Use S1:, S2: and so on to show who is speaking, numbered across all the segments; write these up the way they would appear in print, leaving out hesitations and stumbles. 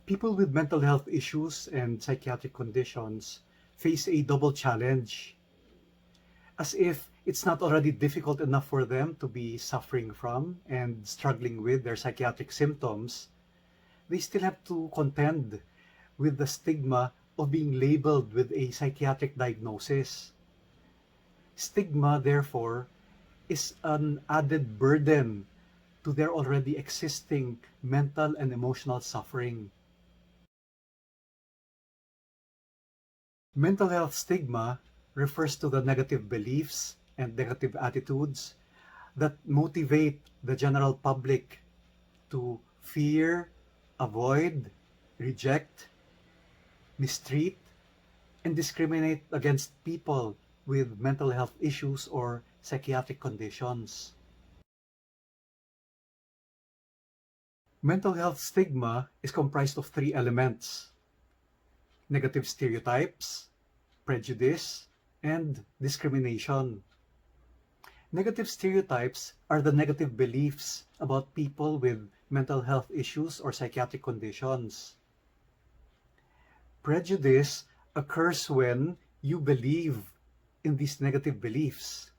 S1: People with mental health issues and psychiatric conditions face a double challenge. As if it's not already difficult enough for them to be suffering from and struggling with their psychiatric symptoms, they still have to contend with the stigma of being labeled with a psychiatric diagnosis. Stigma, therefore, is an added burden to their already existing mental and emotional suffering. Mental health stigma refers to the negative beliefs and negative attitudes that motivate the general public to fear, avoid, reject, mistreat, and discriminate against people with mental health issues or psychiatric conditions. Mental health stigma is comprised of three elements: negative stereotypes, prejudice, and discrimination. Negative stereotypes are the negative beliefs about people with mental health issues or psychiatric conditions. Prejudice occurs when you believe in these negative beliefs,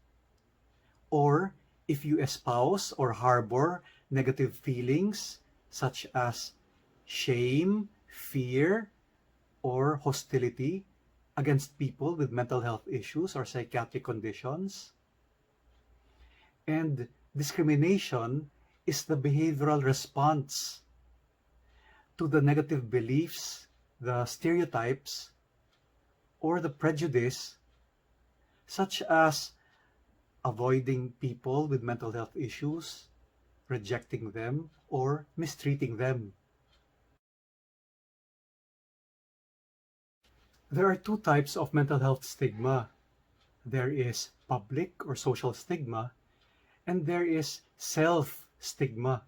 S1: or if you espouse or harbor negative feelings such as shame, fear, or hostility against people with mental health issues or psychiatric conditions. And discrimination is the behavioral response to the negative beliefs, the stereotypes, or the prejudice, such as avoiding people with mental health issues, rejecting them, or mistreating them. There are two types of mental health stigma. There is public or social stigma, and there is self-stigma.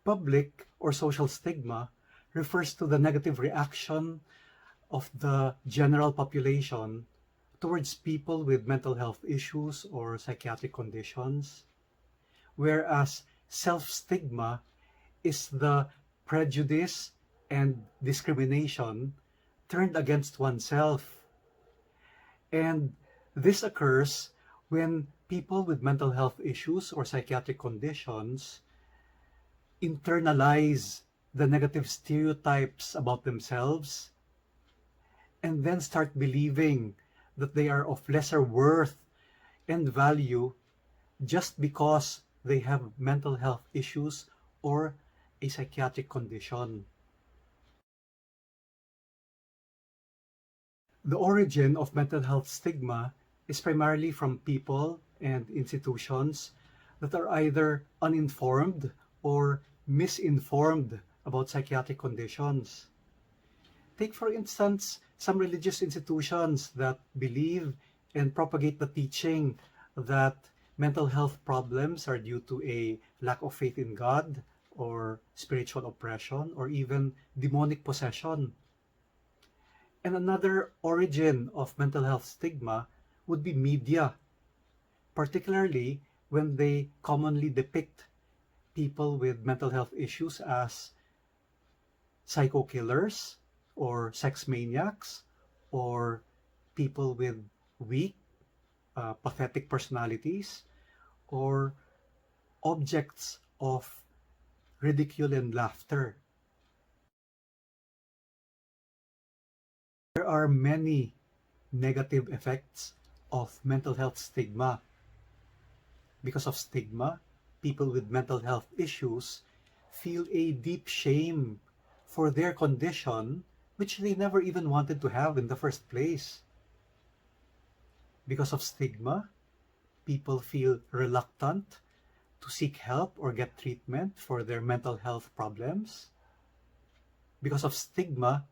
S1: Public or social stigma refers to the negative reaction of the general population towards people with mental health issues or psychiatric conditions, whereas self-stigma is the prejudice and discrimination turned against oneself. And this occurs when people with mental health issues or psychiatric conditions internalize the negative stereotypes about themselves and then start believing that they are of lesser worth and value just because they have mental health issues or a psychiatric condition. The origin of mental health stigma is primarily from people and institutions that are either uninformed or misinformed about psychiatric conditions. Take, for instance, some religious institutions that believe and propagate the teaching that mental health problems are due to a lack of faith in God or spiritual oppression or even demonic possession. And another origin of mental health stigma would be media, particularly when they commonly depict people with mental health issues as psycho killers or sex maniacs or people with weak, pathetic personalities or objects of ridicule and laughter. There are many negative effects of mental health stigma. Because of stigma, people with mental health issues feel a deep shame for their condition, which they never even wanted to have in the first place. Because of stigma, people feel reluctant to seek help or get treatment for their mental health problems. Because of stigma,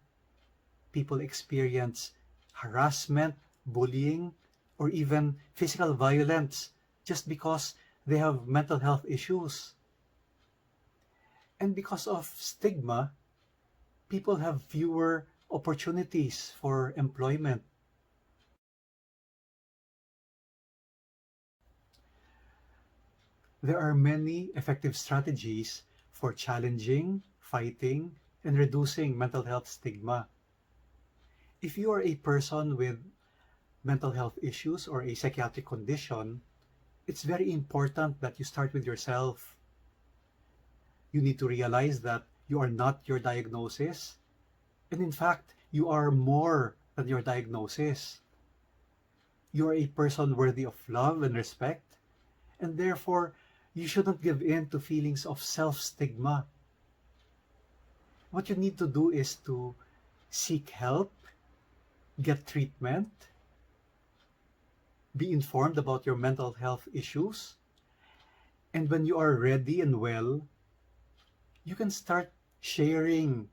S1: people experience harassment, bullying, or even physical violence just because they have mental health issues. And because of stigma, people have fewer opportunities for employment. There are many effective strategies for challenging, fighting, and reducing mental health stigma. If you are a person with mental health issues or a psychiatric condition, it's very important that you start with yourself. You need to realize that you are not your diagnosis, and in fact, you are more than your diagnosis. You are a person worthy of love and respect, and therefore, you shouldn't give in to feelings of self-stigma. What you need to do is to seek help, get treatment, be informed about your mental health issues, and when you are ready and well, you can start sharing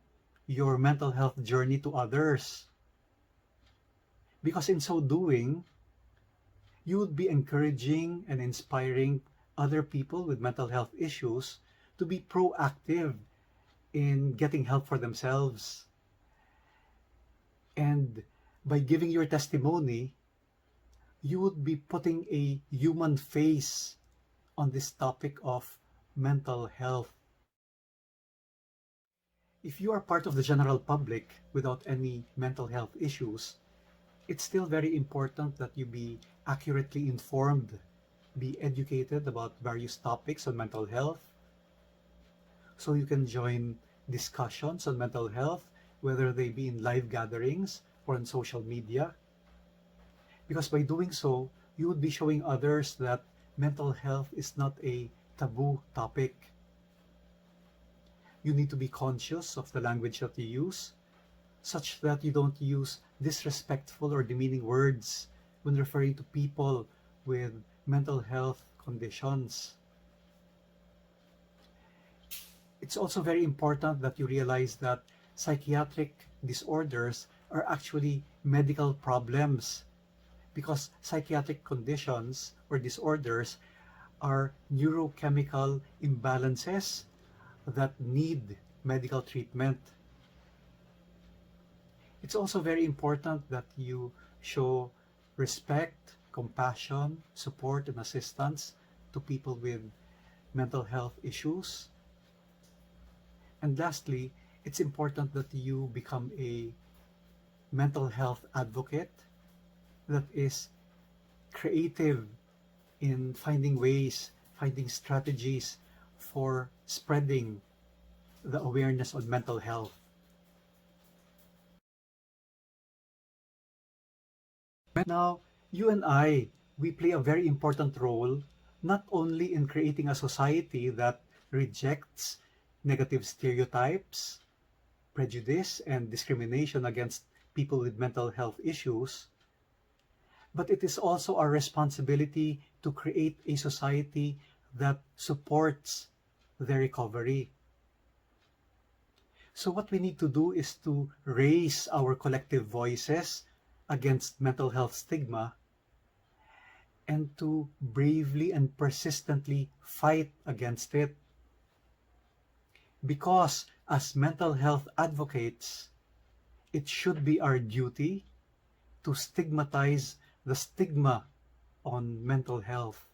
S1: your mental health journey to others. Because in so doing, you would be encouraging and inspiring other people with mental health issues to be proactive in getting help for themselves. And by giving your testimony, you would be putting a human face on this topic of mental health. If you are part of the general public without any mental health issues, it's still very important that you be accurately informed, be educated about various topics on mental health, so you can join discussions on mental health, whether they be in live gatherings or on social media. Because by doing so, you would be showing others that mental health is not a taboo topic. You need to be conscious of the language that you use, such that you don't use disrespectful or demeaning words when referring to people with mental health conditions. It's also very important that you realize that psychiatric disorders are actually medical problems, because psychiatric conditions or disorders are neurochemical imbalances that need medical treatment. It's also very important that you show respect, compassion, support, and assistance to people with mental health issues. And lastly, it's important that you become a mental health advocate that is creative in finding ways, finding strategies for spreading the awareness on mental health. Now, you and we play a very important role, not only in creating a society that rejects negative stereotypes, prejudice, and discrimination against people with mental health issues, but it is also our responsibility to create a society that supports their recovery. So what we need to do is to raise our collective voices against mental health stigma and to bravely and persistently fight against it. Because as mental health advocates, it should be our duty to stigmatize the stigma on mental health.